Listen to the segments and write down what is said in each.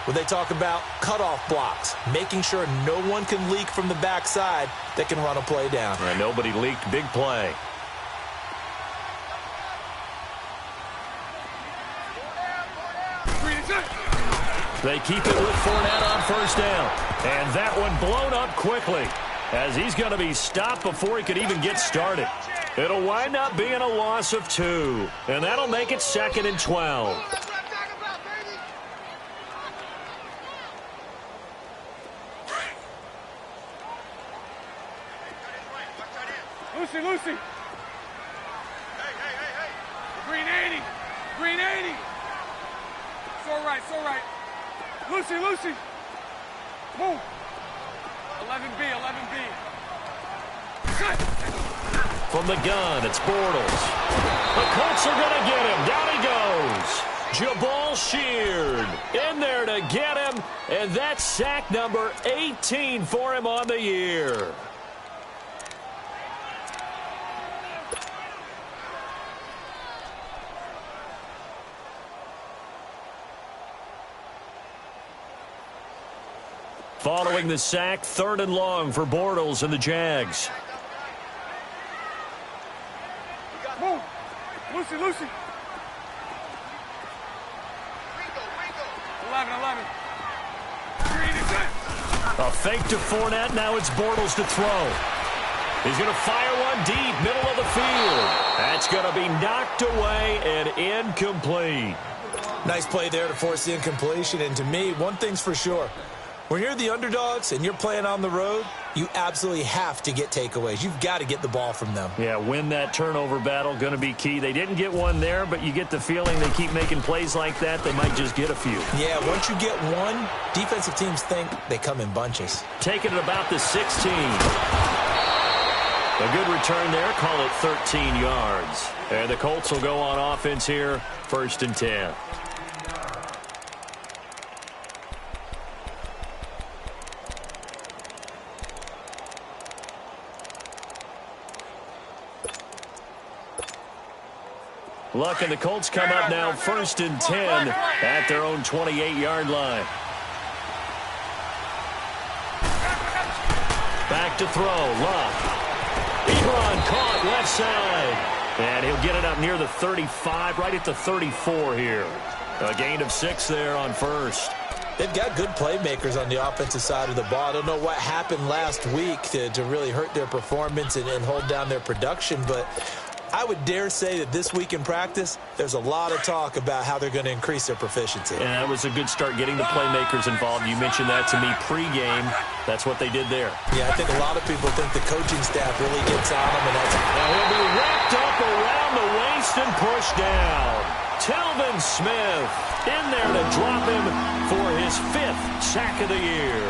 where they talk about cutoff blocks, making sure no one can leak from the backside that can run a play down. And nobody leaked big play. They keep it with Fournette on first down. And that one blown up quickly, as he's going to be stopped before he could even get started. It'll wind up being a loss of 2, and that'll make it 2nd and 12. Lucy. Green 80. Green 80. It's all right. Lucy. Move. 11B. From the gun, it's Bortles. The Colts are going to get him. Down he goes. Jabal Sheard in there to get him, and that's sack number 18 for him on the year. Following the sack, 3rd and long for Bortles and the Jags. Move. Lucy. 11. A fake to Fournette. Now it's Bortles to throw. He's going to fire one deep, middle of the field. That's going to be knocked away and incomplete. Nice play there to force the incompletion. And to me, one thing's for sure. When you're the underdogs and you're playing on the road, you absolutely have to get takeaways. You've got to get the ball from them. Yeah, win that turnover battle, going to be key. They didn't get one there, but you get the feeling they keep making plays like that, they might just get a few. Yeah, once you get one, defensive teams think they come in bunches. Taking it about the 16. A good return there, call it 13 yards. And the Colts will go on offense here, 1st and 10. Luck and the Colts come up now 1st and 10 at their own 28-yard line. Back to throw. Luck. Ebron caught left side. And he'll get it up near the 35, right at the 34 here. A gain of 6 there on 1st. They've got good playmakers on the offensive side of the ball. I don't know what happened last week to really hurt their performance and hold down their production, but I would dare say that this week in practice, there's a lot of talk about how they're going to increase their proficiency. And that was a good start getting the playmakers involved. You mentioned that to me pregame. That's what they did there. Yeah, I think a lot of people think the coaching staff really gets on them. Now he'll be wrapped up around the waist and pushed down. Telvin Smith in there to drop him for his 5th sack of the year.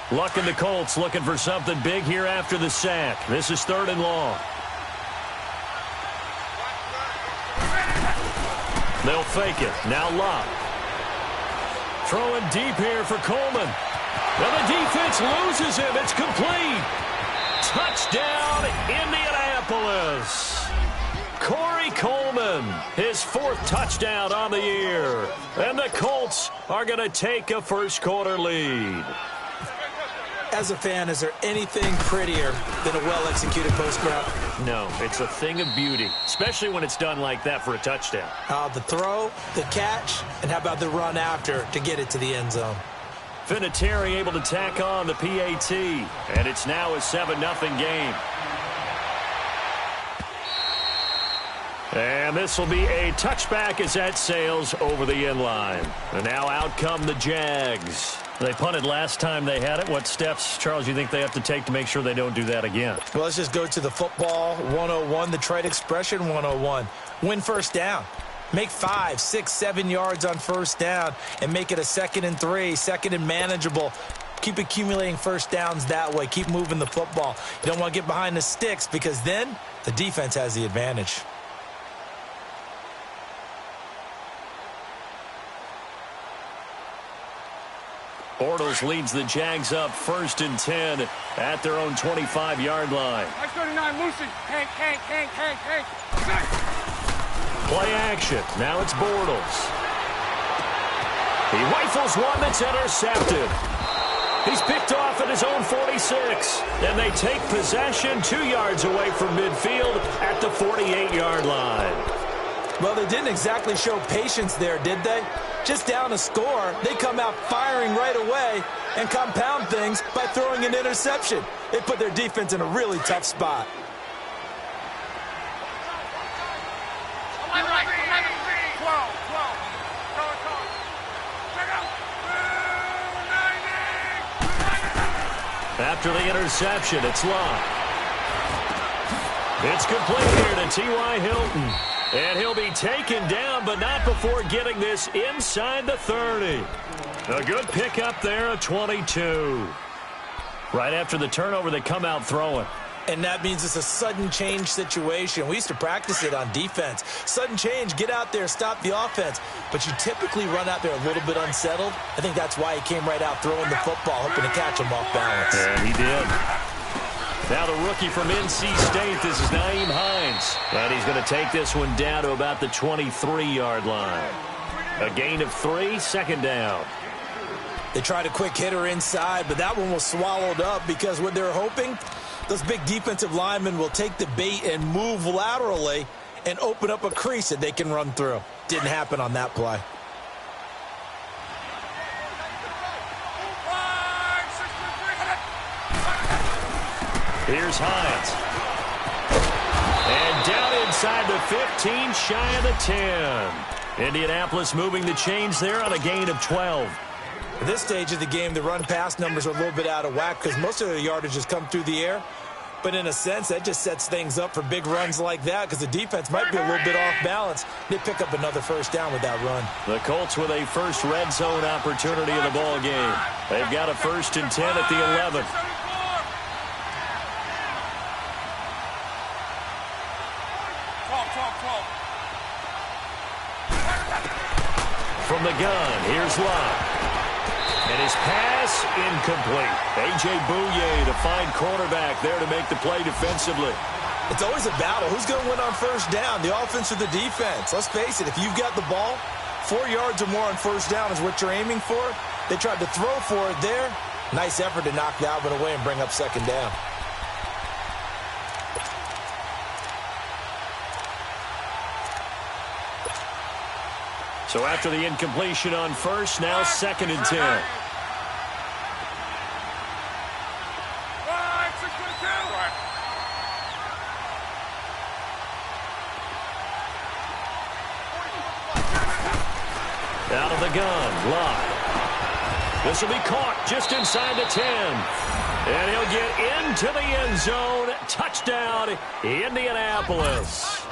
Luck and the Colts looking for something big here after the sack. This is 3rd and long. They'll fake it. Now Luck. Throwing deep here for Coleman. Now the defense loses him. It's complete. Touchdown, Indianapolis. Corey Coleman, his 4th touchdown on the year. And the Colts are going to take a first-quarter lead. As a fan, is there anything prettier than a well-executed post route? No, it's a thing of beauty, especially when it's done like that for a touchdown. The throw, the catch, and how about the run after to get it to the end zone? Vinatieri able to tack on the PAT, and it's now a 7-0 game. And this will be a touchback as that sails over the inline. And now out come the Jags. They punted last time they had it. What steps, Charles, you think they have to take to make sure they don't do that again? Well, let's just go to the football 101, the trade expression 101. Win first down. Make 5, 6, 7 yards on first down and make it a 2nd and 3, 2nd and manageable. Keep accumulating first downs that way. Keep moving the football. You don't want to get behind the sticks because then the defense has the advantage. Bortles leads the Jags up 1st and 10 at their own 25-yard line. Nice 39, Lucy. Hank. Play action. Now it's Bortles. He rifles one that's intercepted. He's picked off at his own 46. And they take possession 2 yards away from midfield at the 48-yard line. Well, they didn't exactly show patience there, did they? Just down a score, they come out firing right away and compound things by throwing an interception. They put their defense in a really tough spot. After the interception, it's Locke. It's complete here to T.Y. Hilton. And he'll be taken down, but not before getting this inside the 30. A good pickup there, a 22. Right after the turnover, they come out throwing. And that means it's a sudden change situation. We used to practice it on defense. Sudden change, get out there, stop the offense. But you typically run out there a little bit unsettled. I think that's why he came right out throwing the football, hoping to catch him off balance. Yeah, he did. Now the rookie from NC State, this is Nyheim Hines. And he's going to take this one down to about the 23-yard line. A gain of 3, 2nd down. They tried a quick hitter inside, but that one was swallowed up because what they're hoping, those big defensive linemen will take the bait and move laterally and open up a crease that they can run through. Didn't happen on that play. Here's Hines. And down inside the 15, shy of the 10. Indianapolis moving the chains there on a gain of 12. At this stage of the game, the run-pass numbers are a little bit out of whack because most of their yardage has come through the air. But in a sense, that just sets things up for big runs like that because the defense might be a little bit off balance. They pick up another 1st down with that run. The Colts with a first red zone opportunity in the ball game. They've got a 1st and 10 at the 11. From the gun, here's Locke. And his pass incomplete. A.J. Bouye, the fine cornerback there to make the play defensively. It's always a battle. Who's going to win on 1st down, the offense or the defense? Let's face it, if you've got the ball, 4 yards or more on 1st down is what you're aiming for. They tried to throw for it there. Nice effort to knock that one away and bring up 2nd down. So after the incompletion on 1st, now 2nd and 10. Out of the gun, Locke. This will be caught just inside the 10. And he'll get into the end zone. Touchdown, Indianapolis.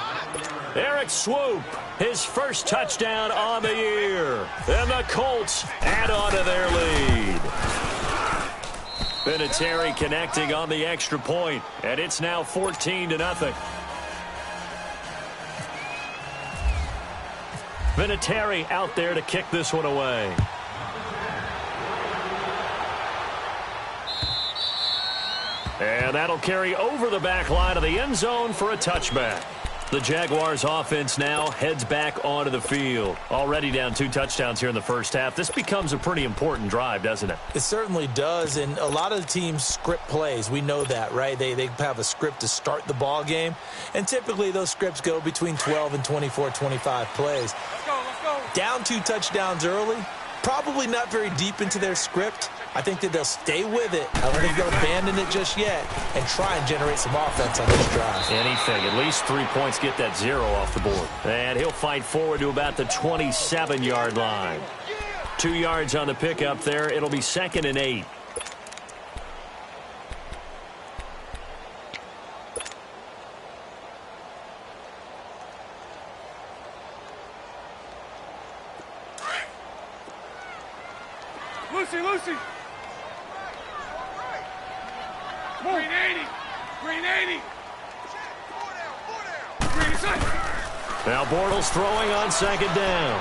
Eric Swoop, his 1st touchdown on the year. And the Colts add on to their lead. Vinatieri connecting on the extra point, and it's now 14-0. Vinatieri out there to kick this one away. And that'll carry over the back line of the end zone for a touchback. The Jaguars offense now heads back onto the field. Already down 2 touchdowns here in the 1st half. This becomes a pretty important drive, doesn't it? It certainly does, and a lot of the teams script plays. We know that, right? They have a script to start the ball game, and typically those scripts go between 12 and 24, 25 plays. Let's go. Down 2 touchdowns early, probably not very deep into their script. I think that they'll stay with it. I don't think they'll abandon it just yet and try and generate some offense on this drive. Anything. At least 3 points, get that 0 off the board. And he'll fight forward to about the 27-yard line. 2 yards on the pickup there. It'll be 2nd and 8. Lucy. Green 80. Green 80. Green side. Now Bortles throwing on 2nd down.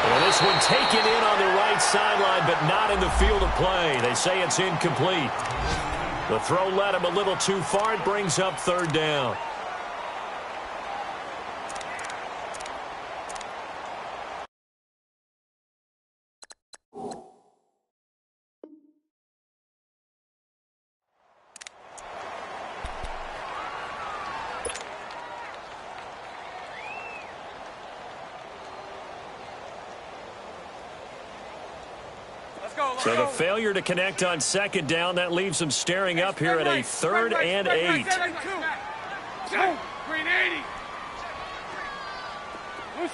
And this one taken in on the right sideline, but not in the field of play. They say it's incomplete. The throw led him a little too far. It brings up third down. So the failure to connect on second down, that leaves them staring up here at a 3rd and 8. Green 80.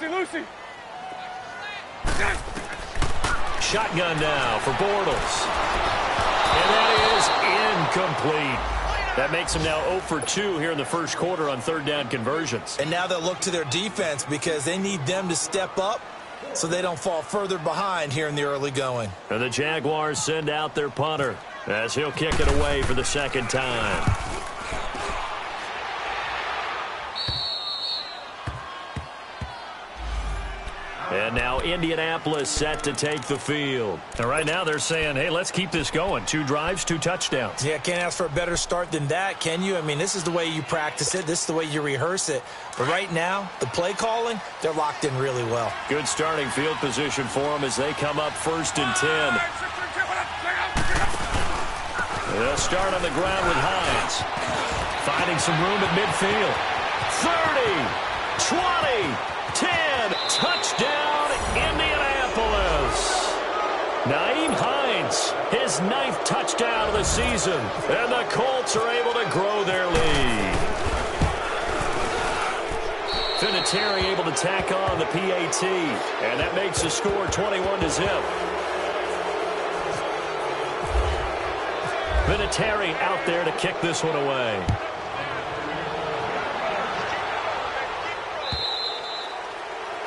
Lucy. Shotgun now for Bortles. And that is incomplete. That makes them now 0 for 2 here in the first quarter on third down conversions. And now they'll look to their defense because they need them to step up so they don't fall further behind here in the early going. And the Jaguars send out their punter as he'll kick it away for the second time. And now Indianapolis set to take the field. And right now they're saying, hey, let's keep this going. 2 drives, 2 touchdowns. Yeah, can't ask for a better start than that, can you? I mean, this is the way you practice it. This is the way you rehearse it. But right now, the play calling, they're locked in really well. Good starting field position for them as they come up 1st and 10. They'll start on the ground with Hines. Finding some room at midfield. 30, 20, 10, touchdown, Indianapolis. Nyheim Hines, his 9th touchdown of the season, and the Colts are able to grow their lead. Vinatieri able to tack on the PAT, and that makes the score 21-0. Vinatieri out there to kick this one away.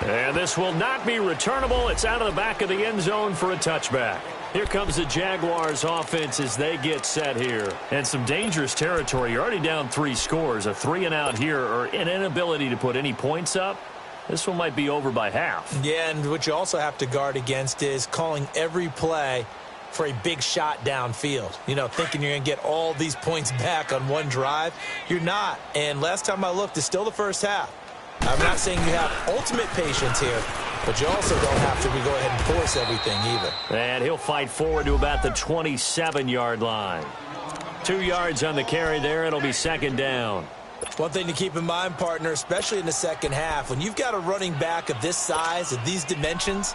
And this will not be returnable. It's out of the back of the end zone for a touchback. Here comes the Jaguars offense as they get set here. And some dangerous territory. You're already down 3 scores. A 3-and-out here or an inability to put any points up. This one might be over by half. Yeah, and what you also have to guard against is calling every play for a big shot downfield. You know, thinking you're going to get all these points back on one drive. You're not. And last time I looked, it's still the first half. I'm not saying you have ultimate patience here, but you also don't have to go ahead and force everything either. And he'll fight forward to about the 27-yard line. 2 yards on the carry there. It'll be second down. One thing to keep in mind, partner, especially in the second half, when you've got a running back of this size, of these dimensions,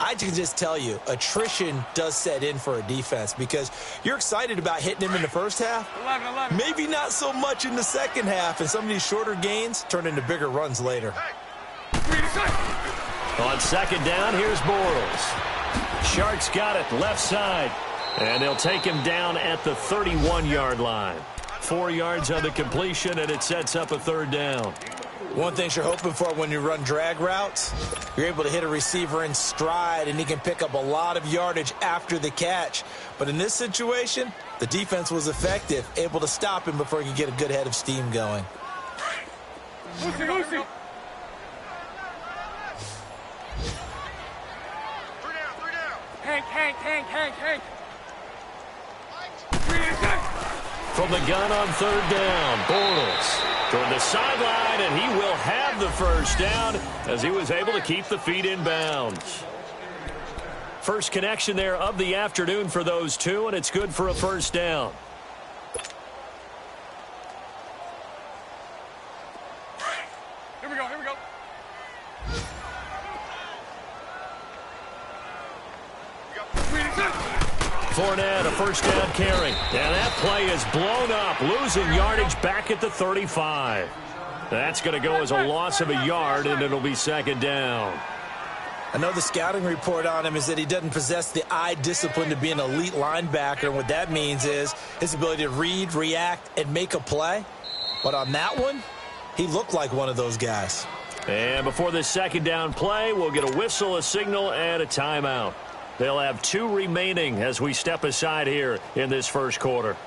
I can just tell you, attrition does set in for a defense because you're excited about hitting him in the first half. 11. Maybe not so much in the second half, and some of these shorter gains turn into bigger runs later. On second down, here's Bortles. Sharks got it left side, and they'll take him down at the 31-yard line. 4 yards on the completion, and it sets up a third down. One thing you're hoping for when you run drag routes, you're able to hit a receiver in stride, and he can pick up a lot of yardage after the catch. But in this situation, the defense was effective, able to stop him before he could get a good head of steam going. Lucy. Hank. From the gun on third down, Bortles toward the sideline, and he will have the first down as he was able to keep the feet in bounds. First connection there of the afternoon for those two, and it's good for a first down. Here we go. Fournette, a first down carry. And that play is blown up, losing yardage back at the 35. That's going to go as a loss of a yard, and it'll be second down. I know the scouting report on him is that he doesn't possess the eye discipline to be an elite linebacker, and what that means is his ability to read, react, and make a play. But on that one, he looked like one of those guys. And before this second down play, we'll get a whistle, a signal, and a timeout. They'll have 2 remaining as we step aside here in this first quarter.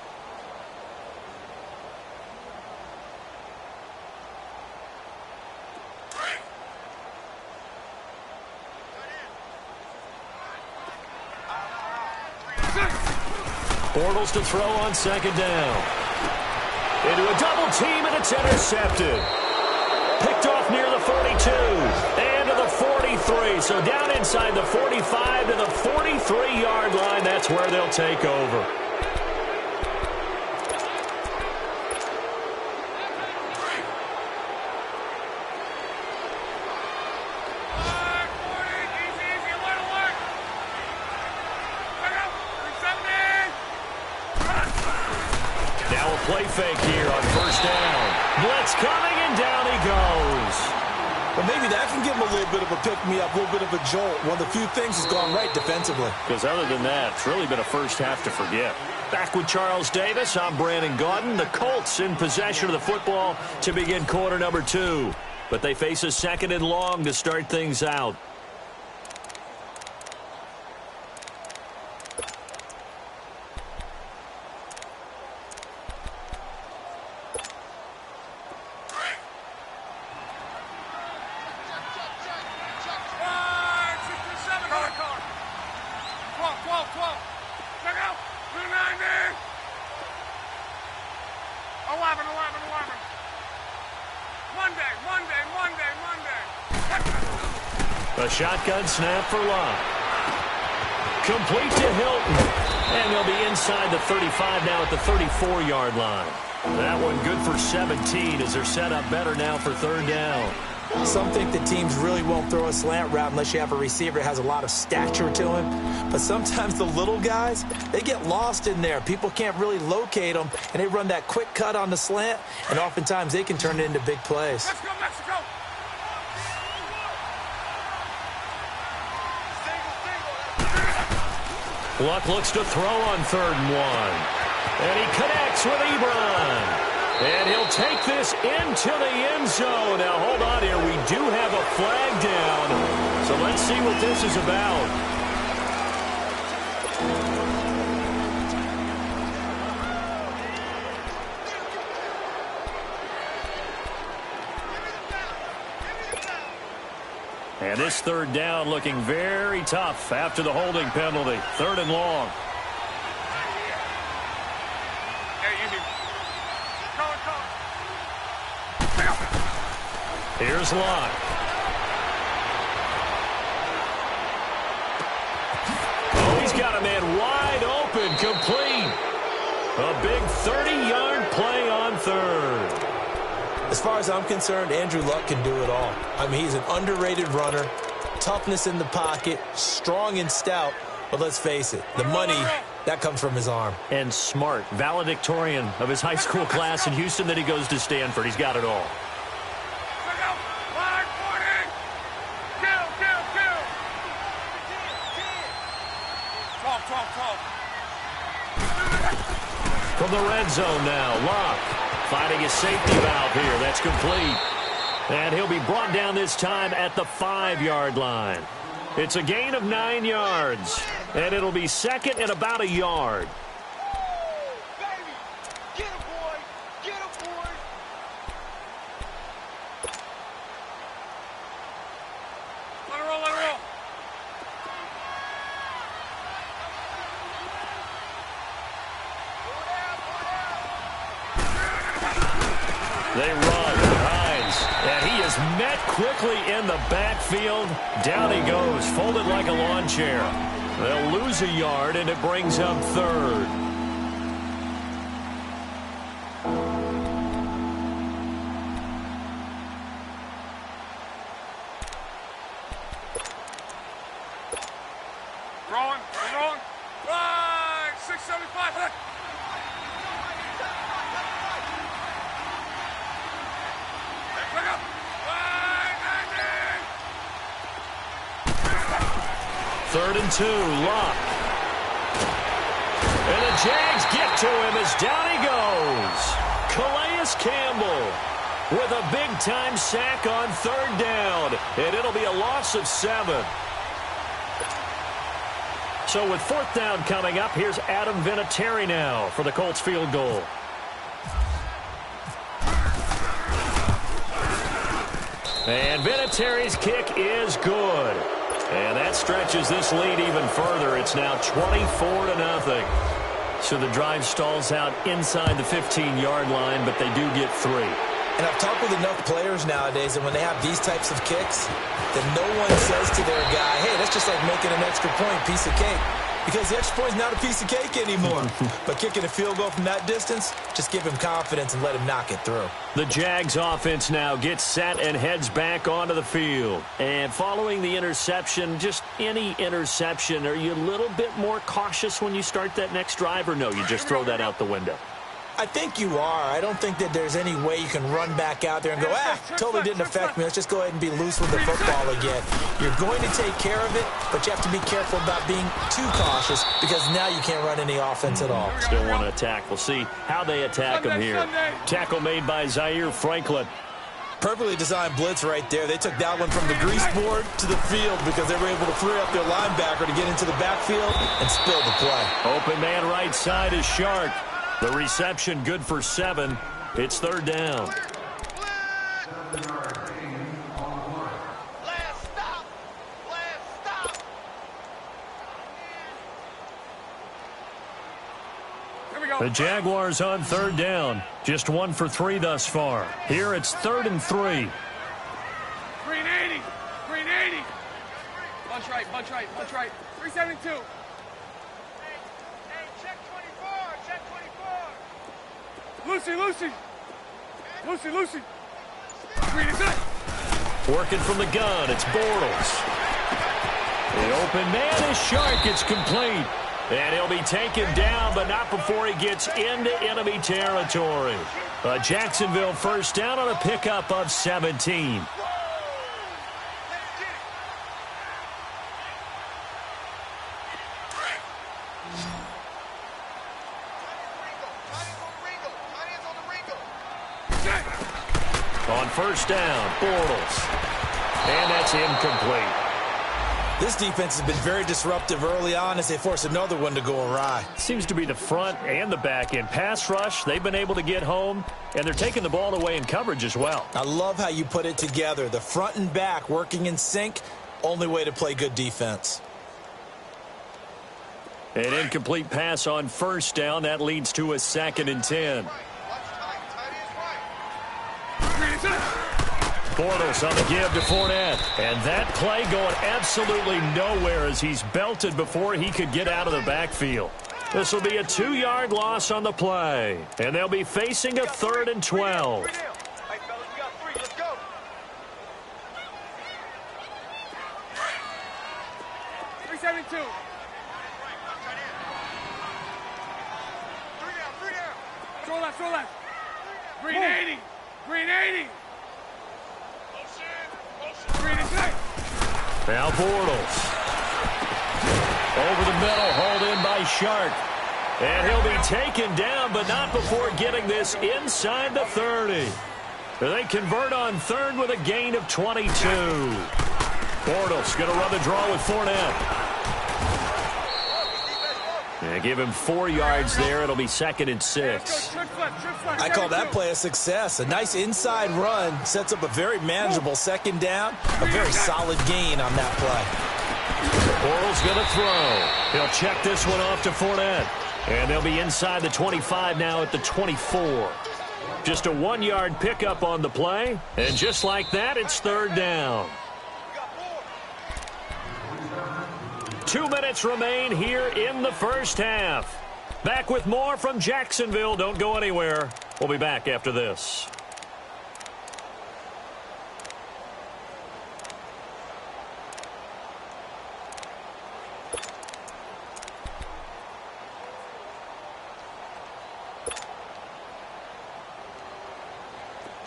Bortles to throw on second down. Into a double team, and it's intercepted. Picked off near the 42 and to the 43. So down inside the 45 to the 43-yard line. That's where they'll take over. Play fake here on first down. Blitz coming, and down he goes. Well, maybe that can give him a little bit of a pick-me-up, a little bit of a jolt. One of the few things has gone right defensively. Because other than that, it's really been a first half to forget. Back with Charles Davis, I'm Brandon Gaudin. The Colts in possession of the football to begin quarter number 2. But they face a second and long to start things out. A shotgun snap for Love. Complete to Hilton. And they'll be inside the 35 now at the 34-yard line. That one good for 17 as they're set up better now for third down. Some think that teams really won't throw a slant route unless you have a receiver that has a lot of stature to him. But sometimes the little guys, they get lost in there. People can't really locate them, and they run that quick cut on the slant, and oftentimes they can turn it into big plays. Let's go, Mexico! Luck looks to throw on third and 1. And he connects with Ebron. And he'll take this into the end zone. Now, hold on here. We do have a flag down. So let's see what this is about. And this third down looking very tough after the holding penalty. Third and long. Here's Locke. Oh, he's got a man wide open, complete. A big 30-yard play on third. As far as I'm concerned, Andrew Luck can do it all. I mean, he's an underrated runner, toughness in the pocket, strong and stout. But let's face it, the money, that comes from his arm. And smart, valedictorian of his high school class in Houston, then he goes to Stanford. He's got it all. From the red zone now, Locke finding his safety valve here. That's complete. And he'll be brought down this time at the 5-yard line. It's a gain of 9 yards. And it'll be second and about a yard. They run. Hines. And he is met quickly in the backfield. Down he goes, folded like a lawn chair. They'll lose a yard, and it brings up third. Rolling. Right, 675. Third and 2, Locke. And the Jags get to him as down he goes. Calais Campbell with a big-time sack on third down. And it'll be a loss of 7. So with fourth down coming up, here's Adam Vinatieri now for the Colts field goal. And Vinatieri's kick is good. And that stretches this lead even further. It's now 24-0. So the drive stalls out inside the 15-yard line, but they do get 3. And I've talked with enough players nowadays that when they have these types of kicks, that no one says to their guy, hey, that's just like making an extra point, piece of cake. Because the extra point is not a piece of cake anymore. But kicking a field goal from that distance, just give him confidence and let him knock it through. The Jags offense now gets set and heads back onto the field. And following the interception, just any interception, are you a little bit more cautious when you start that next drive, or no, you just throw that out the window? I think you are. I don't think that there's any way you can run back out there and go, totally didn't affect me. Let's just go ahead and be loose with the football again. You're going to take care of it, but you have to be careful about being too cautious because now you can't run any offense at all. Still want to attack. We'll see how they attack them here. Tackle made by Zaire Franklin. Perfectly designed blitz right there. They took that one from the grease board to the field because they were able to free up their linebacker to get into the backfield and spill the play. Open man right side is Shark. The reception good for 7. It's 3rd down. The Jaguars on 3rd down. Just 1 for 3 thus far. Here it's 3rd and 3. Green 80. Green 80. Bunch right, bunch right, bunch right. 372. Lucy, Lucy! Lucy, Lucy! Green is it! Working from the gun, it's Bortles. The open man is Shark. It's complete. And he'll be taken down, but not before he gets into enemy territory. A Jacksonville first down on a pickup of 17. On first down, Bortles. And that's incomplete. This defense has been very disruptive early on as they force another one to go awry. Seems to be the front and the back end. Pass rush, they've been able to get home, and they're taking the ball away in coverage as well. I love how you put it together. The front and back working in sync, only way to play good defense. An incomplete pass on first down. That leads to a 2nd and 10. Bortles on the give to Fournette. And that play going absolutely nowhere as he's belted before he could get out of the backfield. This will be a 2-yard loss on the play. And they'll be facing a 3rd and 12. 372. Throw left, throw left. Green 80. Green 80. Green is right. Now Bortles. Over the middle, hauled in by Shark. And he'll be taken down, but not before getting this inside the 30. They convert on 3rd with a gain of 22. Bortles going to run the draw with Fournette. Yeah, give him 4 yards there. It'll be 2nd and 6. I call that play a success. A nice inside run sets up a very manageable 2nd down. A very solid gain on that play. Bortles going to throw. He'll check this one off to Fournette. And they'll be inside the 25 now at the 24. Just a 1-yard pickup on the play. And just like that, it's 3rd down. 2 minutes remain here in the first half. Back with more from Jacksonville. Don't go anywhere. We'll be back after this.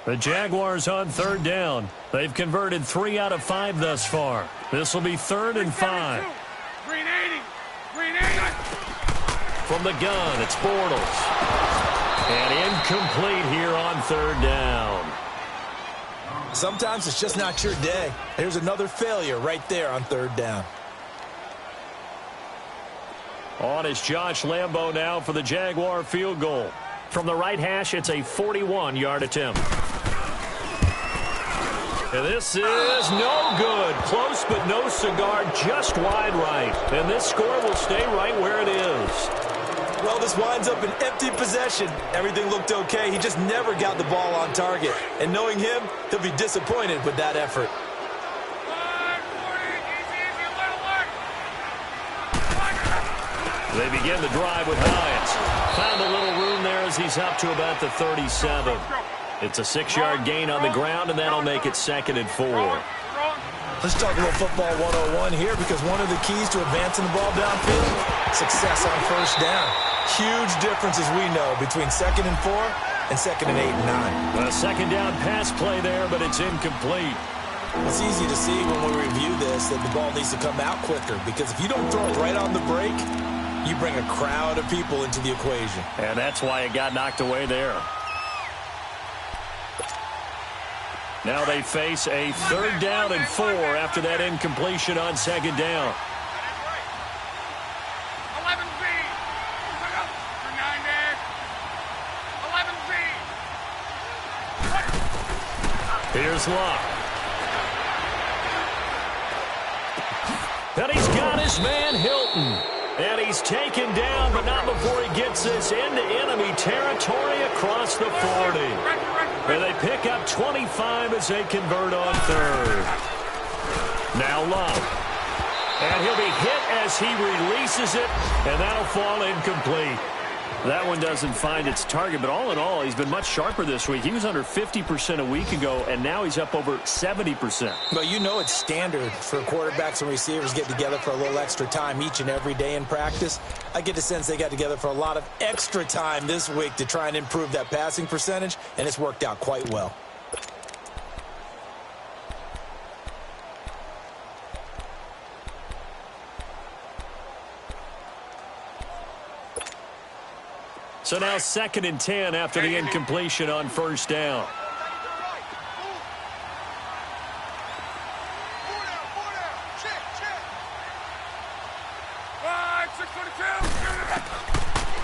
The Jaguars on 3rd down. They've converted 3 out of 5 thus far. This will be 3rd and 5. Green 80. Green 80. From the gun, it's Bortles. And incomplete here on 3rd down. Sometimes it's just not your day. There's another failure right there on 3rd down. On is Josh Lambo now for the Jaguar field goal. From the right hash, it's a 41-yard attempt. And this is no good. Close but no cigar, just wide right. And this score will stay right where it is. Well, this winds up an empty possession. Everything looked okay. He just never got the ball on target. And knowing him, he'll be disappointed with that effort. They begin the drive with Hines. Found a little room there as he's up to about the 37. It's a 6-yard gain on the ground, and that'll make it 2nd and 4. Let's talk a little football 101 here, because one of the keys to advancing the ball downfield, success on first down. Huge difference, as we know, between 2nd and 4 and 2nd and 8 and 9. A 2nd down pass play there, but it's incomplete. It's easy to see when we review this that the ball needs to come out quicker, because if you don't throw it right on the break, you bring a crowd of people into the equation. And that's why it got knocked away there. Now they face a 3rd down and 4 after that incompletion on 2nd down. 11B. For 9 there. 11B. Here's Locke. And he's got his man Hilton. And he's taken down, but not before he gets this into enemy territory across the 40. And they pick up 25 as they convert on 3rd. Now Love. And he'll be hit as he releases it, and that'll fall incomplete. That one doesn't find its target, but all in all, he's been much sharper this week. He was under 50% a week ago, and now he's up over 70%. Well, you know it's standard for quarterbacks and receivers get together for a little extra time each and every day in practice. I get the sense they got together for a lot of extra time this week to try and improve that passing percentage, and it's worked out quite well. So now 2nd and 10 after the incompletion on first down.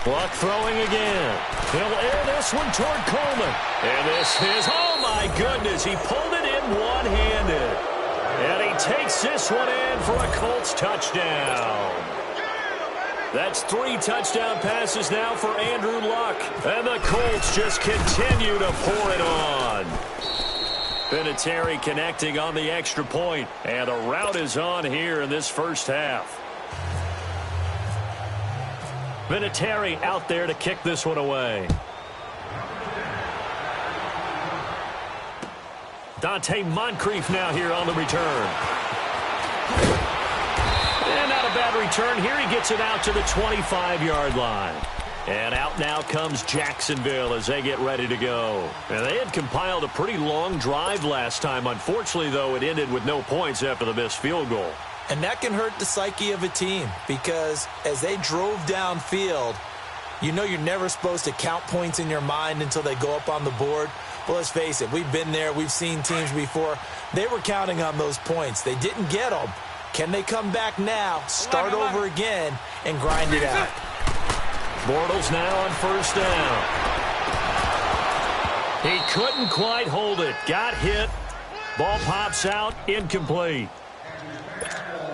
Luck throwing again. He'll air this one toward Coleman. And this is, oh my goodness, he pulled it in one-handed. And he takes this one in for a Colts touchdown. That's 3 touchdown passes now for Andrew Luck. And the Colts just continue to pour it on. Vinatieri connecting on the extra point. And a rout is on here in this first half. Vinatieri out there to kick this one away. Dante Moncrief now here on the return. And not a bad return here. He gets it out to the 25-yard line. And out now comes Jacksonville as they get ready to go. And they had compiled a pretty long drive last time. Unfortunately, though, it ended with no points after the missed field goal. And that can hurt the psyche of a team, because as they drove downfield, you know you're never supposed to count points in your mind until they go up on the board. Well, let's face it, we've been there. We've seen teams before. They were counting on those points. They didn't get them. Can they come back now, start over again, and grind it out? Bortles now on first down. He couldn't quite hold it. Got hit. Ball pops out. Incomplete.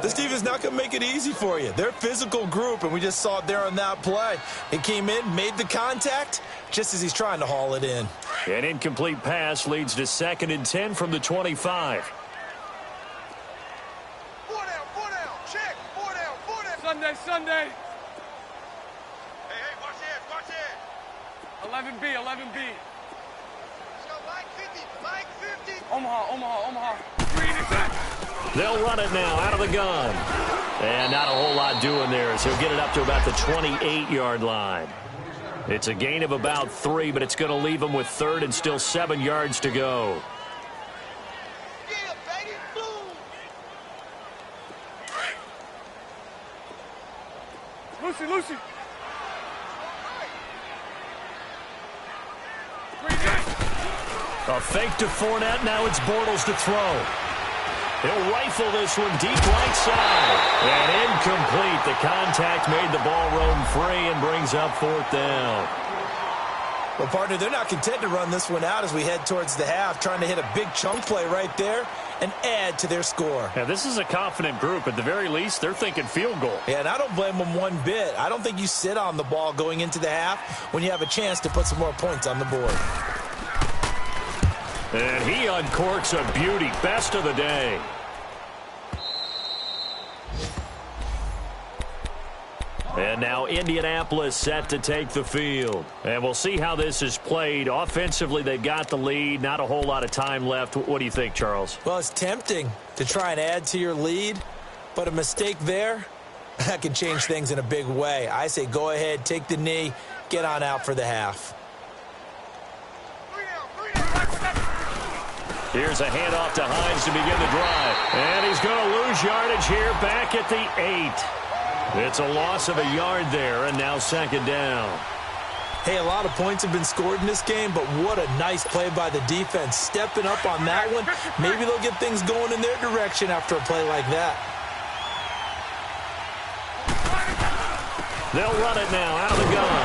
This defense is not going to make it easy for you. They're a physical group, and we just saw it there on that play. He came in, made the contact, just as he's trying to haul it in. An incomplete pass leads to 2nd and 10 from the 25. 4 down, check, 4 down. Sunday. Hey, watch it. 11B. Let's go, Mike 50. Omaha. Green is that. They'll run it now out of the gun. And not a whole lot doing there, so he'll get it up to about the 28-yard line. It's a gain of about 3, but it's going to leave him with 3rd and still 7 yards to go. Yeah, baby, boom. Lucy. A fake to Fournette. Now it's Bortles to throw. He'll rifle this one deep right side. And incomplete. The contact made the ball roam free and brings up 4th down. Well, partner, they're not content to run this one out as we head towards the half, trying to hit a big chunk play right there and add to their score. Yeah, this is a confident group. At the very least, they're thinking field goal. Yeah, and I don't blame them one bit. I don't think you sit on the ball going into the half when you have a chance to put some more points on the board. And he uncorks a beauty. Best of the day. And now Indianapolis set to take the field. And we'll see how this is played. Offensively, they've got the lead. Not a whole lot of time left. What do you think, Charles? Well, it's tempting to try and add to your lead, but a mistake there, that can change things in a big way. I say go ahead, take the knee, get on out for the half. Here's a handoff to Hines to begin the drive. And he's going to lose yardage here back at the 8. It's a loss of a yard there, and now second down. Hey, a lot of points have been scored in this game, but what a nice play by the defense. Stepping up on that one, maybe they'll get things going in their direction after a play like that. They'll run it now out of the gun.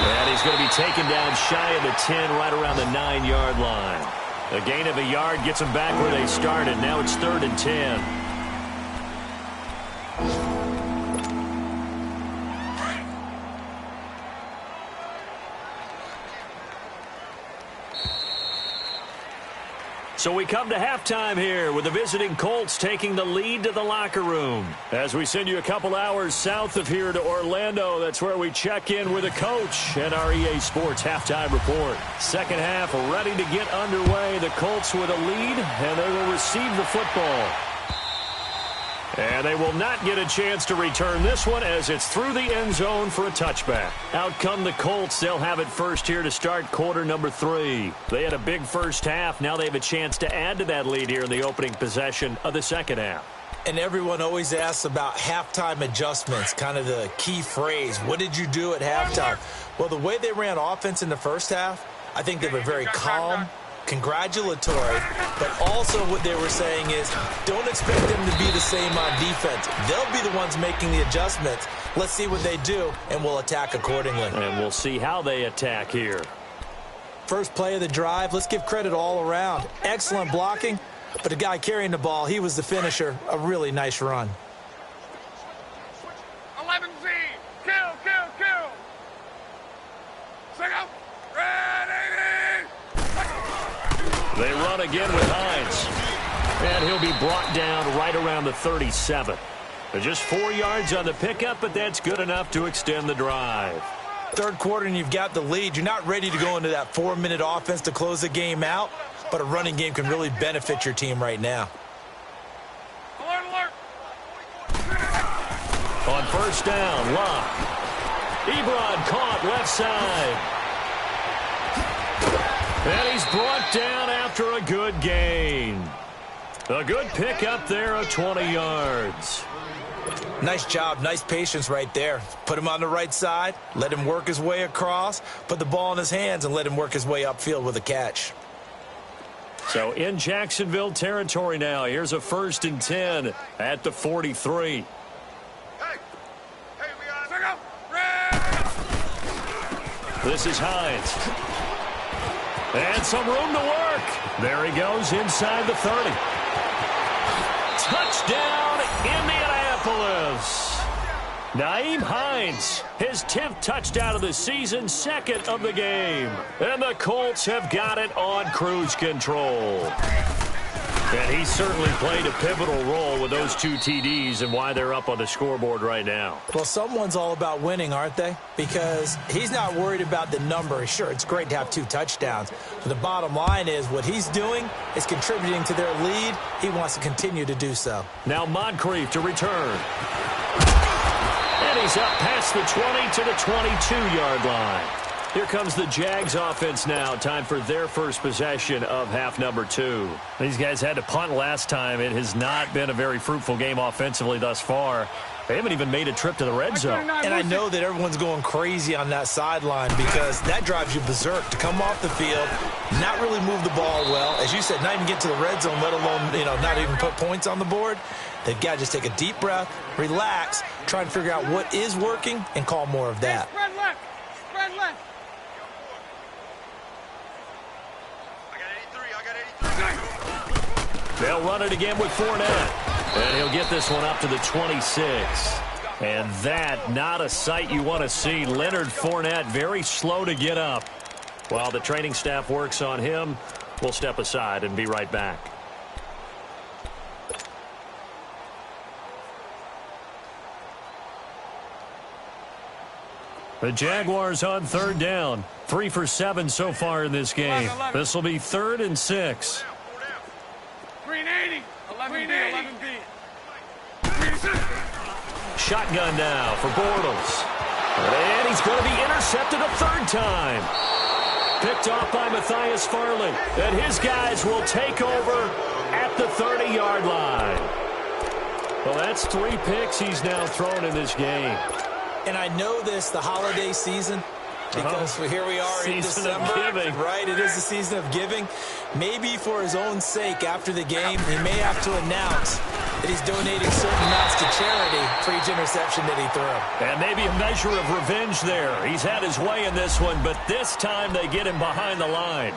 And he's going to be taken down shy of the 10, right around the 9-yard line. A gain of a yard gets them back where they started. Now it's 3rd and 10. So we come to halftime here with the visiting Colts taking the lead to the locker room. As we send you a couple hours south of here to Orlando, that's where we check in with the coach and our EA Sports halftime report. Second half ready to get underway. The Colts with a lead, and they will receive the football. And they will not get a chance to return this one as it's through the end zone for a touchback. Out come the Colts. They'll have it first here to start quarter number 3. They had a big first half. Now they have a chance to add to that lead here in the opening possession of the second half. And everyone always asks about halftime adjustments, kind of the key phrase. What did you do at halftime? Well, the way they ran offense in the first half, I think they were very calm, congratulatory, but also what they were saying is don't expect them to be the same on defense. They'll be the ones making the adjustments. Let's see what they do, and we'll attack accordingly. And we'll see how they attack here. First play of the drive, let's give credit all around. Excellent blocking, but the guy carrying the ball, he was the finisher. A really nice run. 11Z, kill. Sing up, ready. They run again with Hines. And he'll be brought down right around the 37. Just 4 yards on the pickup, but that's good enough to extend the drive. Third quarter and you've got the lead. You're not ready to go into that 4-minute offense to close the game out, but a running game can really benefit your team right now. Alert. On first down, Locke. Ebron caught left side. And he's brought down after a good gain. A good pickup there of 20 yards. Nice job, nice patience right there. Put him on the right side, let him work his way across, put the ball in his hands, and let him work his way upfield with a catch. So in Jacksonville territory now, here's a 1st and 10 at the 43. This is Hines. And some room to work. There he goes inside the 30. Touchdown, Indianapolis. Nyheim Hines, his 10th touchdown of the season, 2nd of the game. And the Colts have got it on cruise control. And he certainly played a pivotal role with those 2 TDs and why they're up on the scoreboard right now. Well, someone's all about winning, aren't they? Because he's not worried about the number. Sure, it's great to have 2 touchdowns. But the bottom line is what he's doing is contributing to their lead. He wants to continue to do so. Now Moncrief to return. And he's up past the 20 to the 22-yard line. Here comes the Jags offense now. Time for their first possession of half number 2. These guys had to punt last time. It has not been a very fruitful game offensively thus far. They haven't even made a trip to the red zone. And I know that everyone's going crazy on that sideline because that drives you berserk to come off the field, not really move the ball well. As you said, not even get to the red zone, let alone, not even put points on the board. They've got to just take a deep breath, relax, try and figure out what is working, and call more of that. Spread left. They'll run it again with Fournette. And he'll get this one up to the 26. And that, not a sight you want to see. Leonard Fournette very slow to get up. While the training staff works on him, we'll step aside and be right back. The Jaguars on third down. 3 for 7 so far in this game. This will be 3rd and 6. 380. 11B. Shotgun now for Bortles. And he's going to be intercepted a 3rd time. Picked off by Matthias Farley. And his guys will take over at the 30-yard line. Well, that's 3 picks he's now thrown in this game. And I know this, the holiday season, because here we are in December, right? It is the season of giving. Maybe for his own sake after the game, he may have to announce that he's donating certain amounts to charity for each interception that he threw. And maybe a measure of revenge there. He's had his way in this one, but this time they get him behind the line.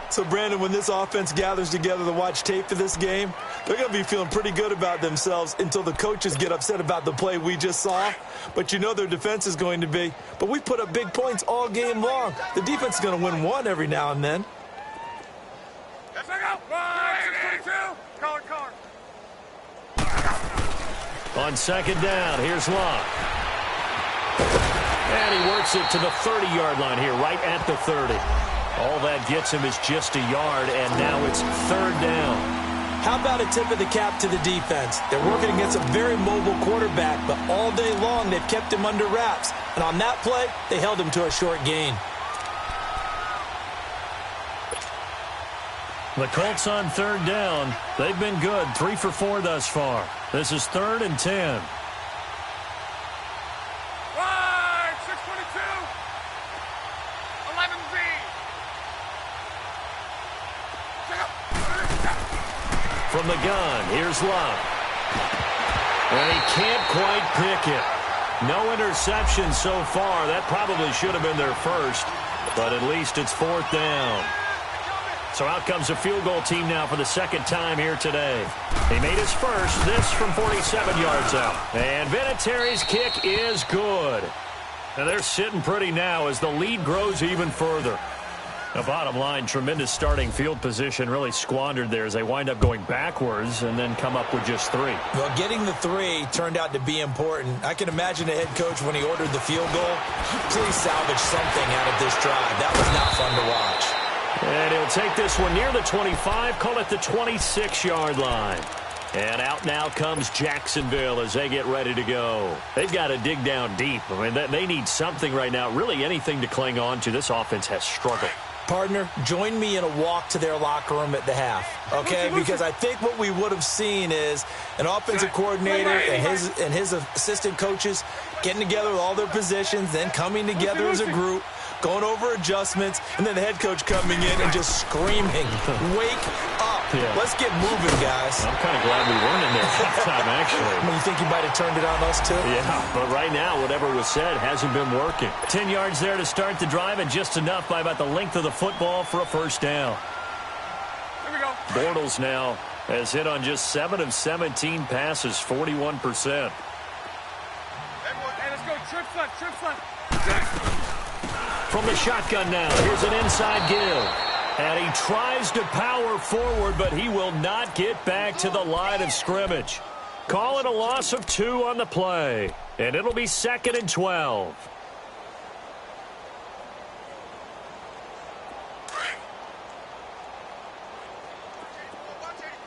So, Brandon, when this offense gathers together to watch tape for this game, they're going to be feeling pretty good about themselves until the coaches get upset about the play we just saw. But you know their defense is going to be. But we put up big points all game long. The defense is going to win one every now and then. Let's go. 622. Collar. On 2nd down, here's Locke. And he works it to the 30-yard line here, right at the 30. All that gets him is just a yard, and now it's 3rd down. How about a tip of the cap to the defense? They're working against a very mobile quarterback, but all day long they've kept him under wraps. And on that play, they held him to a short gain. The Colts on 3rd down. They've been good, 3 for 4 thus far. This is 3rd and 10. From the gun, here's Locke. And he can't quite pick it. No interception so far. That probably should have been their first, but at least it's 4th down. So out comes a field goal team now for the 2nd time here today. He made his first, this from 47 yards out. And Vinatieri's kick is good. And they're sitting pretty now as the lead grows even further. The bottom line, tremendous starting field position, really squandered there as they wind up going backwards and then come up with just 3. Well, getting the 3 turned out to be important. I can imagine the head coach when he ordered the field goal, please salvage something out of this drive. That was not fun to watch. And he'll take this one near the 25, call it the 26-yard line. And out now comes Jacksonville as they get ready to go. They've got to dig down deep. I mean, they need something right now, really anything to cling on to. This offense has struggled. Partner, join me in a walk to their locker room at the half, okay? Because I think what we would have seen is an offensive coordinator and his assistant coaches getting together with all their positions, then coming together as a group, going over adjustments, and then the head coach coming in and just screaming, wake up. Yeah. Let's get moving, guys. I'm kind of glad we weren't in there halftime, actually. I mean, you think you might have turned it on us, too? Yeah, but right now, whatever was said hasn't been working. 10 yards there to start the drive, and just enough by about the length of the football for a 1st down. Here we go. Bortles now has hit on just 7 of 17 passes, 41%. Hey, let's go. Trips left. From the shotgun now, here's an inside give. And he tries to power forward, but he will not get back to the line of scrimmage. Call it a loss of 2 on the play. And it'll be 2nd and 12.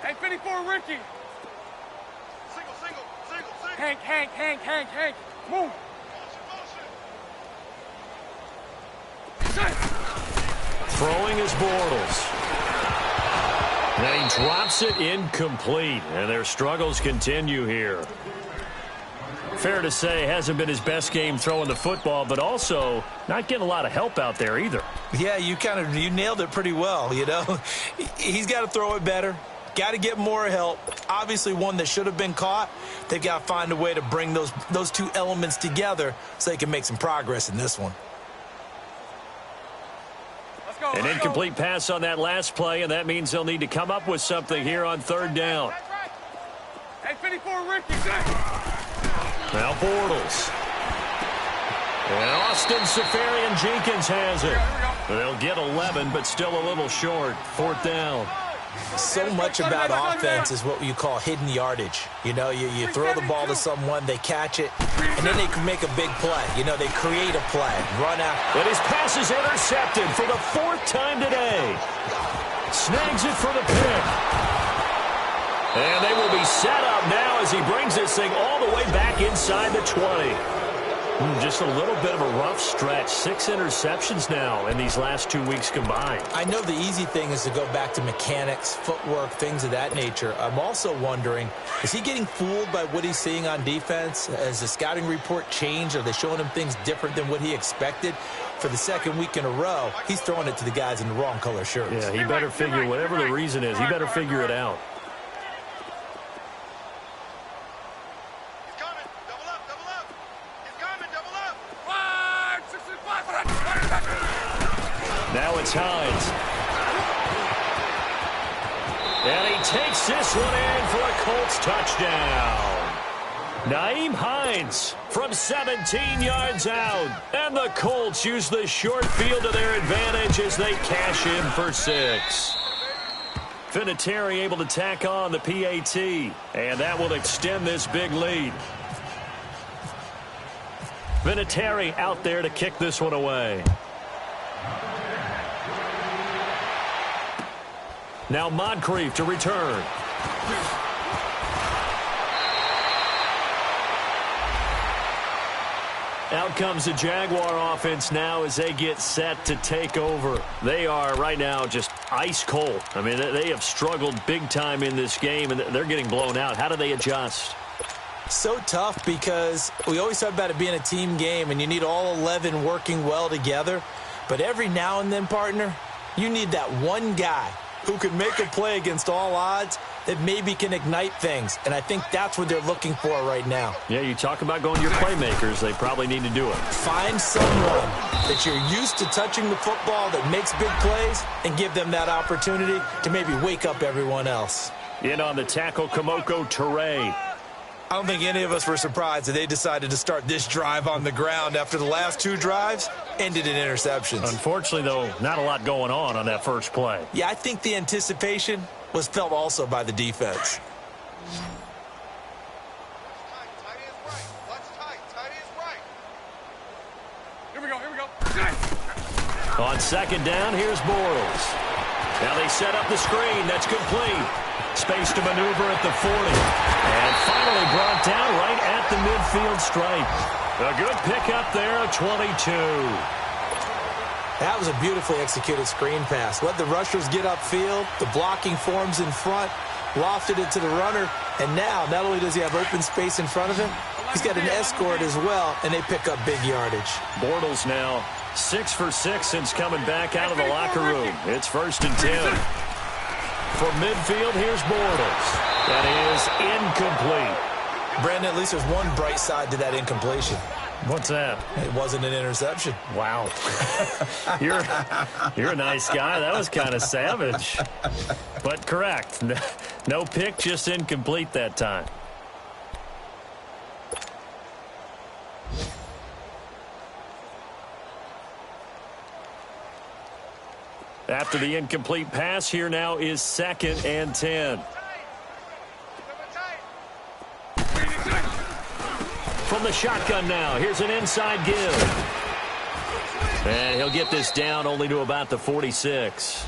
Hey, 54, Ricky. Single. Hank. Move. Throwing is Bortles. And he drops it incomplete. And their struggles continue here. Fair to say, hasn't been his best game throwing the football, but also not getting a lot of help out there either. Yeah, you nailed it pretty well, you know. He's got to throw it better. Got to get more help. Obviously one that should have been caught. They've got to find a way to bring those two elements together so they can make some progress in this one. Let's go. An incomplete pass on that last play, and that means they'll need to come up with something here on third down. Hey, 54, Ricky. Now Bortles. And Austin Safarian-Jenkins has it. They'll get 11, but still a little short. Fourth down. So much about offense is what you call hidden yardage. You know, you throw the ball to someone, they catch it, and then they can make a big play. You know, they create a play, run out. But his pass is intercepted for the fourth time today. Snags it for the pick. And they will be set up now as he brings this thing all the way back inside the 20. Just a little bit of a rough stretch. 6 interceptions now in these last 2 weeks combined. I know the easy thing is to go back to mechanics, footwork, things of that nature. I'm also wondering, is he getting fooled by what he's seeing on defense? Has the scouting report changed? Are they showing him things different than what he expected? For the second week in a row, he's throwing it to the guys in the wrong color shirts. Yeah, he better figure, whatever the reason is, he better figure it out. Now it's Hines. And he takes this one in for a Colts touchdown. Nyheim Hines from 17 yards out. And the Colts use the short field to their advantage as they cash in for 6. Vinatieri able to tack on the PAT. And that will extend this big lead. Vinatieri out there to kick this one away. Now Moncrief to return. Out comes the Jaguar offense now as they get set to take over. They are right now just ice cold. I mean, they have struggled big time in this game, and they're getting blown out. How do they adjust? So tough because we always talk about it being a team game, and you need all 11 working well together. But every now and then, partner, you need that one guy who can make a play against all odds that maybe can ignite things. And I think that's what they're looking for right now. Yeah, you talk about going to your playmakers. They probably need to do it. Find someone that you're used to touching the football that makes big plays and give them that opportunity to maybe wake up everyone else. In on the tackle, Kamoko Toure. I don't think any of us were surprised that they decided to start this drive on the ground after the last 2 drives ended in interceptions. Unfortunately, though, not a lot going on that first play. Yeah, I think the anticipation was felt also by the defense. Here we go. On second down, here's Bortles. Now they set up the screen. That's complete. Space to maneuver at the 40. And finally brought down right at the midfield stripe. A good pickup there, a 22. That was a beautifully executed screen pass. Let the rushers get upfield. The blocking forms in front. Lofted it to the runner. And now, not only does he have open space in front of him, he's got an escort as well, and they pick up big yardage. Bortles now 6 for 6 since coming back out of the locker room. It's 1st and 10. For midfield, here's Bortles. That is incomplete. Brandon, at least there's one bright side to that incompletion. What's that? It wasn't an interception. Wow. You're a nice guy. That was kind of savage. But correct. No pick, just incomplete that time. After the incomplete pass, here now is 2nd and 10. From the shotgun now, here's an inside give. And he'll get this down only to about the 46.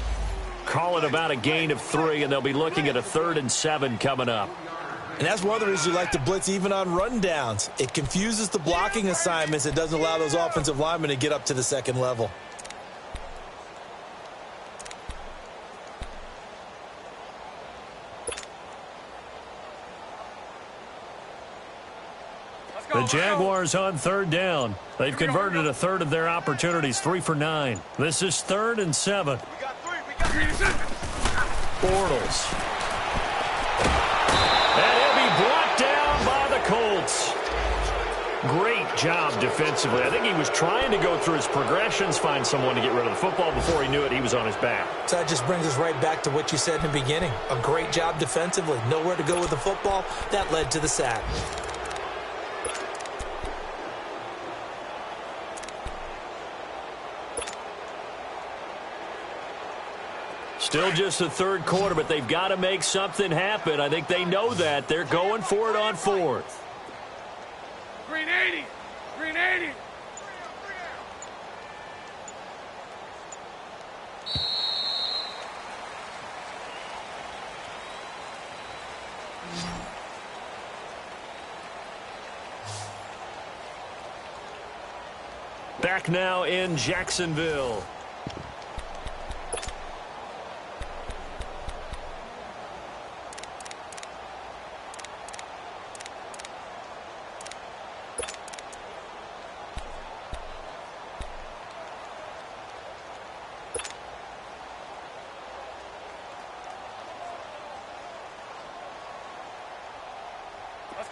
Call it about a gain of 3, and they'll be looking at a 3rd and 7 coming up. And that's one of the reasons you like to blitz even on rundowns. It confuses the blocking assignments. It doesn't allow those offensive linemen to get up to the second level. The Jaguars on 3rd down. They've converted a 1/3 of their opportunities, 3 for 9. This is 3rd and 7. Bortles. And he'll be brought down by the Colts. Great job defensively. I think he was trying to go through his progressions, find someone to get rid of the football. Before he knew it, he was on his back. So that just brings us right back to what you said in the beginning. A great job defensively. Nowhere to go with the football. That led to the sack. Still just the third quarter, but they've got to make something happen. I think they know that. They're going for it on fourth. Green 80. Green 80. Back now in Jacksonville.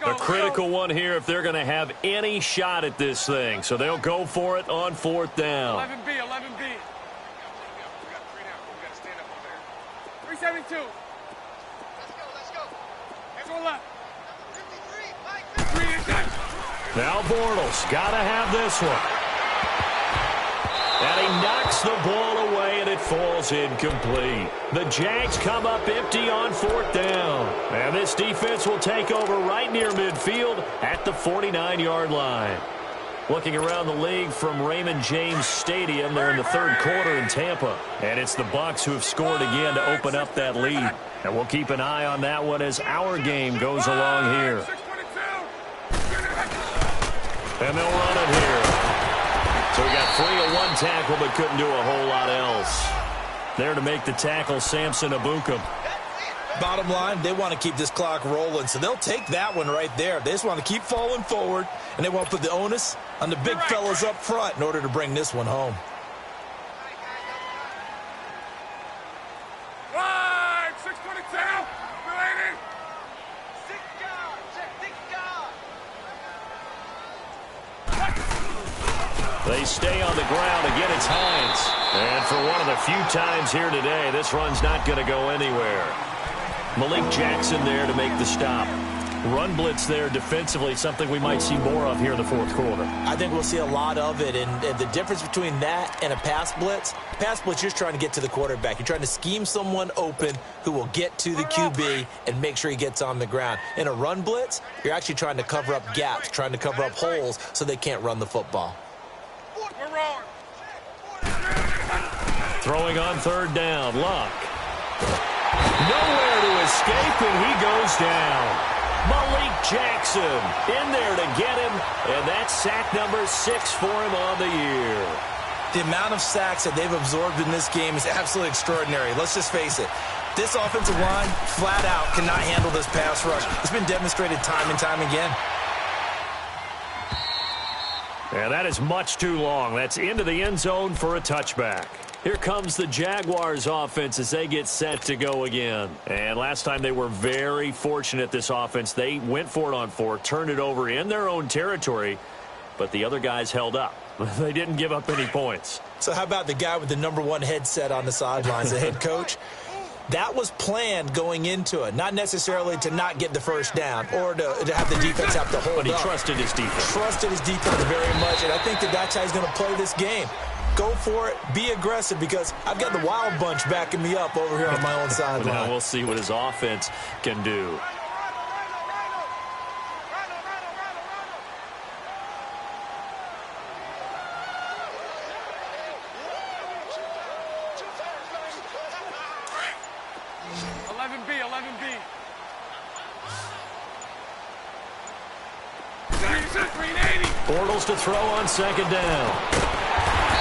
A critical one here if they're going to have any shot at this thing. So they'll go for it on fourth down. 11B, 11B. We got 3 down. We got to stand up over there. 372. Let's go. Let's go left. 53. Now Bortles got to have this one. And he knocks the ball away, and it falls incomplete. The Jags come up empty on fourth down. And this defense will take over right near midfield at the 49-yard line. Looking around the league from Raymond James Stadium, they're in the third quarter in Tampa. And it's the Bucs who have scored again to open up that lead. And we'll keep an eye on that one as our game goes along here. And they'll run it here. So we got 3 of 1 tackle, but couldn't do a whole lot else. There to make the tackle, Samson Ebukam. Bottom line, they want to keep this clock rolling, so they'll take that one right there. They just want to keep falling forward, and they want to put the onus on the big fellas up front in order to bring this one home. Right, 622. Related. 6 guard. Check 6 guard. They stay on the ground. Again, it's Hines. And for one of the few times here today, this run's not going to go anywhere. Malik Jackson there to make the stop. Run blitz there defensively, something we might see more of here in the fourth quarter. I think we'll see a lot of it, and the difference between that and a pass blitz, you're just trying to get to the quarterback. You're trying to scheme someone open who will get to the QB and make sure he gets on the ground. In a run blitz, you're actually trying to cover up gaps, trying to cover up holes so they can't run the football. Throwing on third down, Luck. Nowhere to escape, and he goes down. Malik Jackson in there to get him, and that's sack number 6 for him on the year. The amount of sacks that they've absorbed in this game is absolutely extraordinary. Let's just face it. This offensive line, flat out, cannot handle this pass rush. It's been demonstrated time and time again. Yeah, that is much too long. That's into the end zone for a touchback. Here comes the Jaguars offense as they get set to go again. And last time they were very fortunate, this offense. They went for it on 4, turned it over in their own territory, but the other guys held up. They didn't give up any points. So how about the guy with the #1 headset on the sidelines, the head coach? That was planned going into it, not necessarily to not get the first down or to have the defense have to hold up. But he trusted his defense. Trusted his defense very much, and I think that's how he's going to play this game. Go for it. Be aggressive because I've got the Wild Bunch backing me up over here on my own sideline. Now we'll see what his offense can do. Bortles to throw on second down.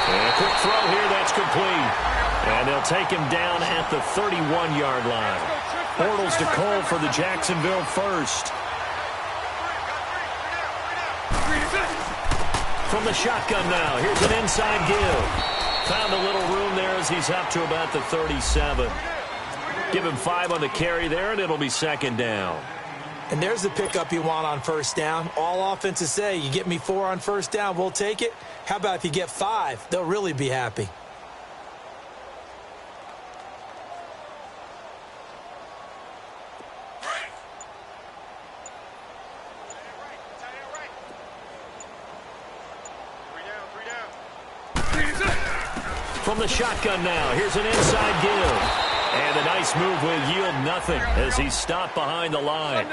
And a quick throw here, that's complete. And they'll take him down at the 31-yard line. Bortles to Cole for the Jacksonville first. From the shotgun now, here's an inside give. Found a little room there as he's up to about the 37. Give him 5 on the carry there, and it'll be second down. And there's the pickup you want on first down. All offenses say, you get me 4 on first down, we'll take it. How about if you get 5? They'll really be happy. From the shotgun now, here's an inside give. And a nice move will yield nothing as he's stopped behind the line.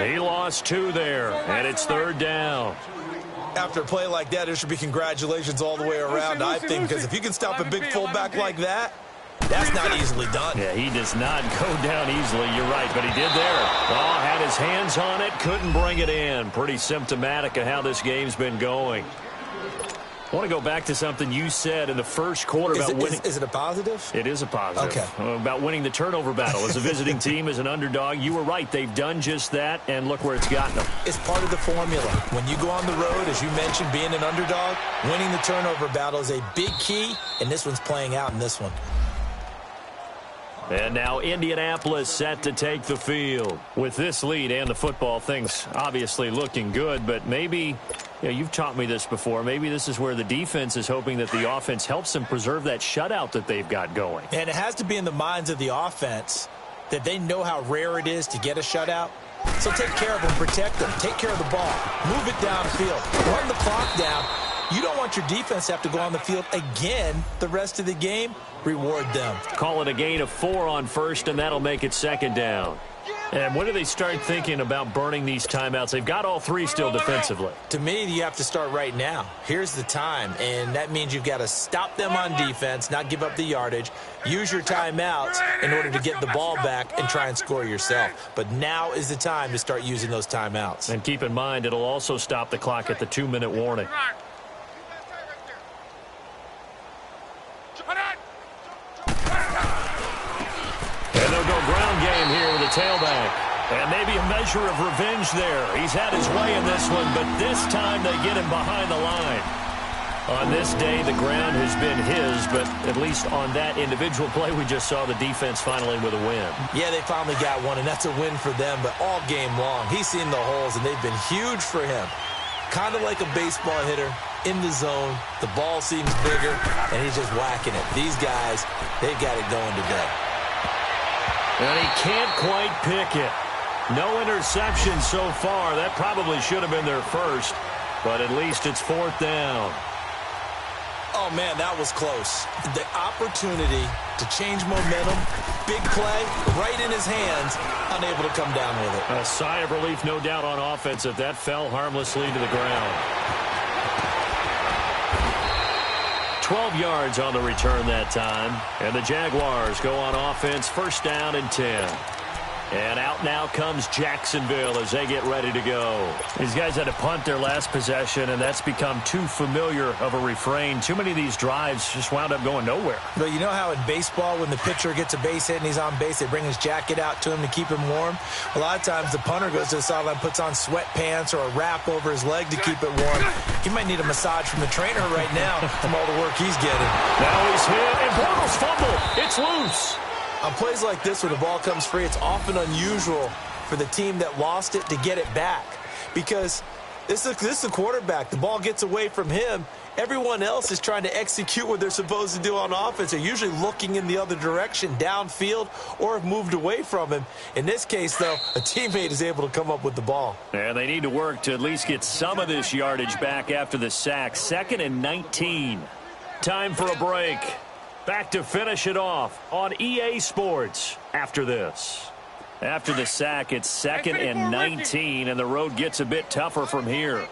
He lost 2 there, and it's third down. After a play like that, there should be congratulations all the way around, I think, because if you can stop a big fullback like that, that's not easily done. Yeah, he does not go down easily, you're right, but he did there. Oh, had his hands on it, couldn't bring it in. Pretty symptomatic of how this game's been going. I want to go back to something you said in the first quarter about winning. Is it a positive? It is a positive. Okay. About winning the turnover battle. As a visiting team, as an underdog, you were right. They've done just that, and look where it's gotten them. It's part of the formula. When you go on the road, as you mentioned, being an underdog, winning the turnover battle is a big key, and this one's playing out in this one. And now Indianapolis set to take the field. With this lead and the football, things obviously looking good, but maybe, you've taught me this before, maybe this is where the defense is hoping that the offense helps them preserve that shutout that they've got going. And it has to be in the minds of the offense that they know how rare it is to get a shutout. So take care of them, protect them, take care of the ball, move it downfield, run the clock down. You don't want your defense to have to go on the field again the rest of the game. Reward them. Call it a gain of 4 on first, and that'll make it second down. And when do they start thinking about burning these timeouts? They've got all 3 still defensively. To me, you have to start right now. Here's the time, and that means you've got to stop them on defense, not give up the yardage, use your timeouts in order to get the ball back and try and score yourself. But now is the time to start using those timeouts. And keep in mind, it'll also stop the clock at the 2-minute warning. And they'll go ground game here with a tailback. And maybe a measure of revenge there. He's had his way in this one, but this time they get him behind the line. On this day, the ground has been his, but at least on that individual play, we just saw the defense finally with a win. Yeah, they finally got one, and that's a win for them, but all game long, he's seen the holes, and they've been huge for him. Kind of like a baseball hitter in the zone. The ball seems bigger, and he's just whacking it. These guys, they've got it going today. And he can't quite pick it. No interception so far. That probably should have been their first, but at least it's 4th down. Oh, man, that was close. The opportunity to change momentum, big play, right in his hands, unable to come down with it. A sigh of relief, no doubt, on offense if that fell harmlessly to the ground. 12 yards on the return that time. And the Jaguars go on offense, first down and 10. And out now comes Jacksonville as they get ready to go. These guys had to punt their last possession, and that's become too familiar of a refrain. Too many of these drives just wound up going nowhere. But you know how in baseball, when the pitcher gets a base hit and he's on base, they bring his jacket out to him to keep him warm? A lot of times the punter goes to the sideline, puts on sweatpants or a wrap over his leg to keep it warm. He might need a massage from the trainer right now from all the work he's getting. Now he's hit, and Bortles fumble. It's loose. On plays like this, when the ball comes free, it's often unusual for the team that lost it to get it back. Because this is the quarterback. The ball gets away from him. Everyone else is trying to execute what they're supposed to do on offense. They're usually looking in the other direction, downfield, or have moved away from him. In this case, though, a teammate is able to come up with the ball. And they need to work to at least get some of this yardage back after the sack. 2nd and 19. Time for a break. Back to finish it off on EA Sports after this. After the sack, it's 2nd and 19, and the road gets a bit tougher from here.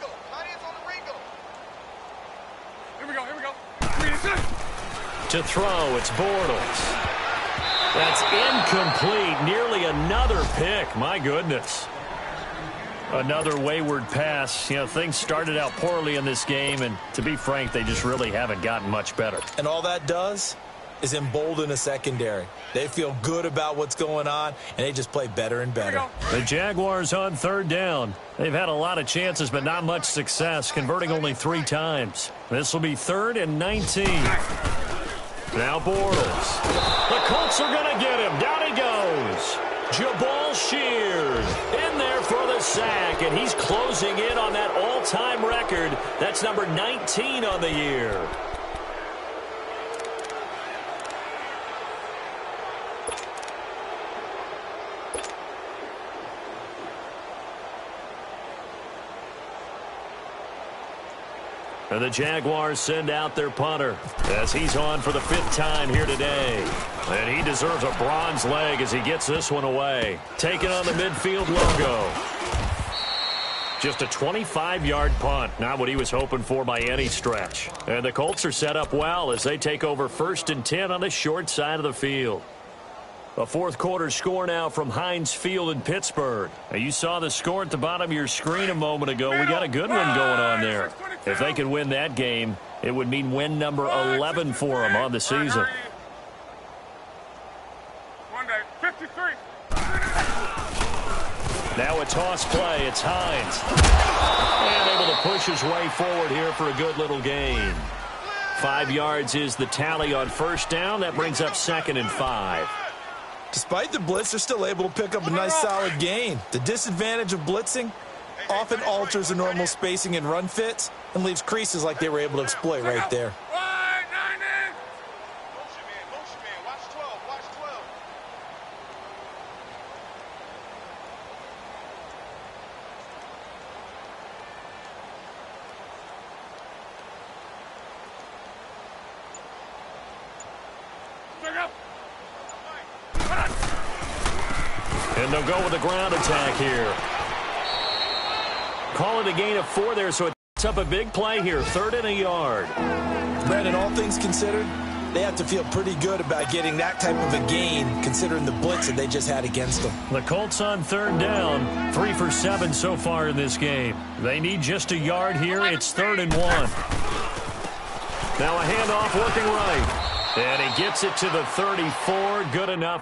Here we go. To throw, it's Bortles. That's incomplete. Nearly another pick. My goodness. Another wayward pass. Things started out poorly in this game, and to be frank, they just really haven't gotten much better. And all that does is embolden a secondary. They feel good about what's going on, and they just play better and better. The Jaguars on 3rd down. They've had a lot of chances, but not much success, converting only 3 times. This will be 3rd and 19. Now Bortles. The Colts are going to get him. Down he goes. Jabal Sheard in there for the sack, and he's closing in on that all-time record. That's number 19 on the year. And the Jaguars send out their punter as he's on for the 5th time here today. And he deserves a bronze leg as he gets this one away. Taking on the midfield logo. Just a 25-yard punt. Not what he was hoping for by any stretch. And the Colts are set up well as they take over 1st and 10 on the short side of the field. A fourth quarter score now from Heinz Field in Pittsburgh. Now, you saw the score at the bottom of your screen a moment ago. We got a good one going on there. If they could win that game, it would mean win number 11 for them on the season. Now a toss play. It's Heinz. And able to push his way forward here for a good little gain. 5 yards is the tally on 1st down. That brings up 2nd and 5. Despite the blitz, they're still able to pick up a nice solid gain. The disadvantage of blitzing often alters the normal spacing and run fits and leaves creases like they were able to exploit right there. And they'll go with a ground attack here. Call it a gain of 4 there, so it's up a big play here. 3rd and a yard. Brandon, all things considered, they have to feel pretty good about getting that type of a gain considering the blitz that they just had against them. The Colts on 3rd down. 3 for 7 so far in this game. They need just a yard here. It's 3rd and 1. Now a handoff working right. And he gets it to the 34. Good enough.